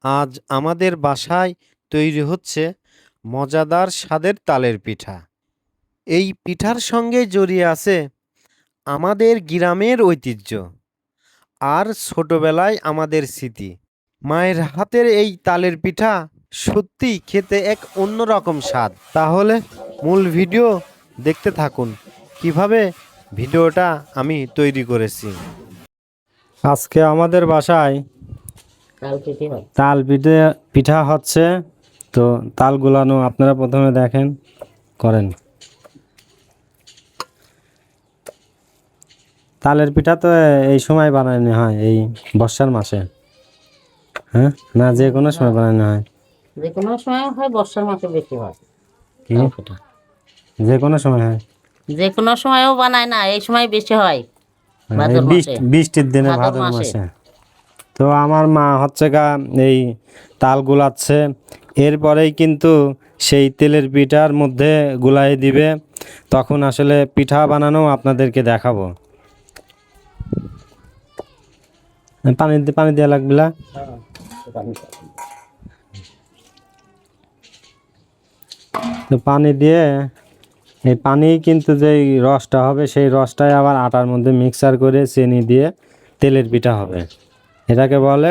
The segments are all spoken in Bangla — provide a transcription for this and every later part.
আজ আমাদের বাসায় তৈরি হচ্ছে মজাদার স্বাদের তালের পিঠা। এই পিঠার সঙ্গে জড়িয়ে আছে আমাদের গ্রামের ঐতিহ্য আর ছোটবেলায় আমাদের স্মৃতি। মায়ের হাতের এই তালের পিঠা সত্যি খেতে এক অন্যরকম স্বাদ। তাহলে মূল ভিডিও দেখতে থাকুন কিভাবে ভিডিওটা আমি তৈরি করেছি। আজকে আমাদের বাসায় তাল পিঠা হচ্ছে। তো তাল গুলানো আপনারা প্রথমে দেখেন করেন। তালের পিঠা তো এই সময় বানানো হয়, এই বর্ষার মাসে। হ্যাঁ, না যে কোনো সময় বানানো হয়? যে কোনো সময় হয়, বর্ষার মাসে বেশি হয়। কি যে কোনো সময় হয়? যে কোনো সময়ও বানায় না, এই সময় বেশি হয়। ভাদ্র মাসে, বৃষ্টির দিনে, ভাদ্র মাসে। তো আমার মা হচ্ছে এই তাল গুলাচ্ছে, এরপরেই কিন্তু সেই তেলের পিঠার মধ্যে গুলাই দিবে। তখন আসলে পিঠা বানানো আপনাদেরকে দেখাবো। পানি দেওয়া লাগবে না? তো পানি দিয়ে এই পানি কিন্তু যেই রসটা হবে সেই রসটাই আবার আটার মধ্যে মিক্সার করে চিনি দিয়ে তেলের পিঠা হবে। এটাকে বলে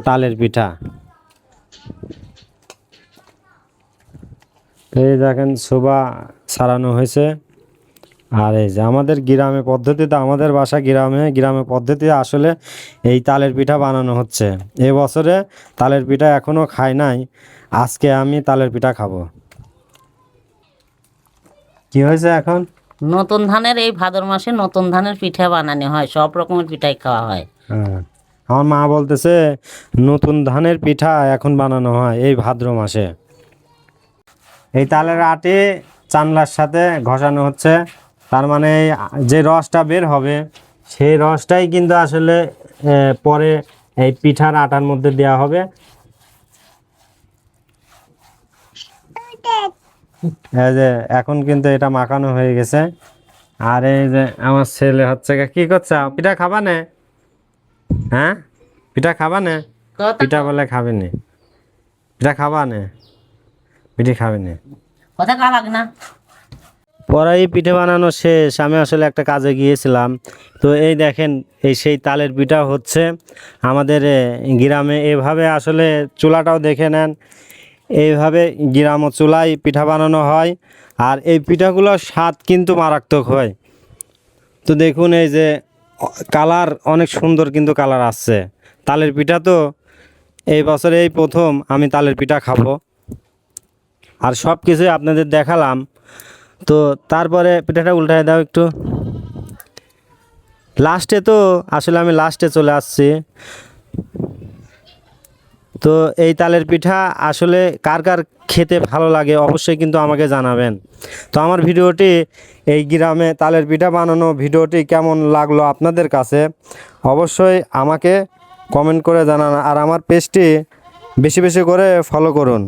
তালের পিঠা। এই দেখেন শোভা ছাড়ানো হয়েছে। আর এই যে আমাদের গ্রামে পদ্ধতিতে, আমাদের বাসা গ্রামে পদ্ধতিতে আসলে এই তালের পিঠা বানানো হচ্ছে। এবছরে তালের পিঠা এখনও খাই নাই, আজকে আমি তালের পিঠা খাবো। কি হয়েছে এখন? নতুন ধানের, এই ভাদ্র মাসে নতুন ধানের পিঠা বানানো হয়, সব রকমের পিঠাই খাওয়া হয়। হ্যাঁ, আমার মা বলতেছে নতুন ধানের পিঠা এখন বানানো হয় এই ভাদ্র মাসে। এই তালের আটি চানলার সাথে ঘষানো হচ্ছে, তার মানে যে রসটা বের হবে সেই রসটাই কিন্তু আসলে পরে এই পিঠার আটার মধ্যে দেওয়া হবে। এই যে এখন কিন্তু এটা মাখানো হয়ে গেছে। আর এই যে আমার ছেলে হচ্ছে কি করছে, পিঠা খাবা না? হ্যাঁ, পিঠা খাবা না? পিঠা বলে খাবে না, পিঠা খাবা না, পিঠে খাবে না, কথা কা লাগে না। পরে পিঠে বানানো শেষ, আমি আসলে একটা কাজে গিয়েছিলাম। তো এই দেখেন এই সেই তালের পিঠা হচ্ছে আমাদের গ্রামে। এভাবে আসলে চুলাটাও দেখে নেন, এইভাবে গ্রাম ও চুলায় পিঠা বানানো হয়। আর এই পিঠাগুলোর স্বাদ কিন্তু মারাত্মক হয়। তো দেখুন এই যে কালার অনেক সুন্দর কিন্তু কালার আসছে। তালের পিঠা তো এই বছরে এই প্রথম আমি তালের পিঠা খাবো। আর সব কিছুই আপনাদের দেখালাম। তো তারপরে পিঠাটা উল্টায় দাও একটু। লাস্টে তো আসলে আমি লাস্টে চলে আসছি। তো এই তালের পিঠা আসলে কার কার খেতে ভালো লাগে অবশ্যই কিন্তু আমাকে জানাবেন। তো আমার ভিডিওটি, এই গ্রামে তালের পিঠা বানানো ভিডিওটি কেমন লাগলো আপনাদের কাছে অবশ্যই আমাকে কমেন্ট করে জানান। আর আমার পেজটি বেশি বেশি করে ফলো করুন।